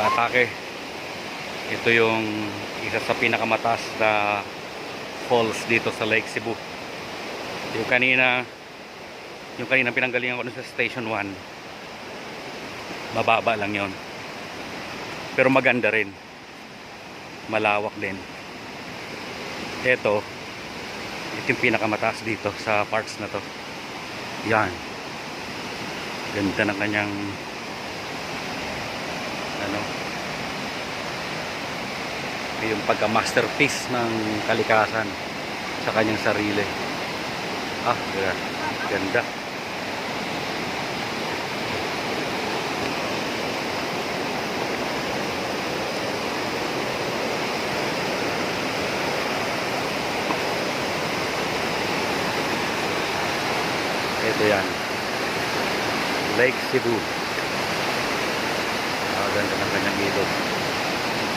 nag-atake. Ito yung isa sa pinakamataas na falls dito sa Lake Cebu. Yung kanina pinanggalingan ko sa Station 1, mababa lang yon, pero maganda rin, malawak din. Ito yung pinakamataas dito sa parts na to. Yan, ganda ng kanyang yung pagka masterpiece ng kalikasan sa kanyang sarili. Ganda. Ito yan, Lake Cebu. Ganda ng kanyang ilog.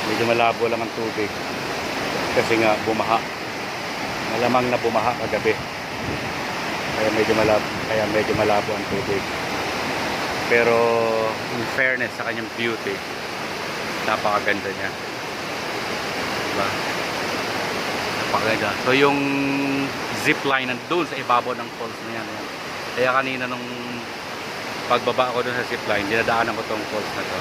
Medyo malabo lang ang tubig kasi nga bumaha. Malamang na bumaha kagabi, kaya medyo malabo ang tubig. Pero in fairness sa kanyang beauty, napakaganda niya, diba? Napakaganda. So yung zipline nandun sa ibabaw ng falls na yan. Kaya kanina nung pagbaba ko dun sa zipline, dinadaanan ko tong falls na to.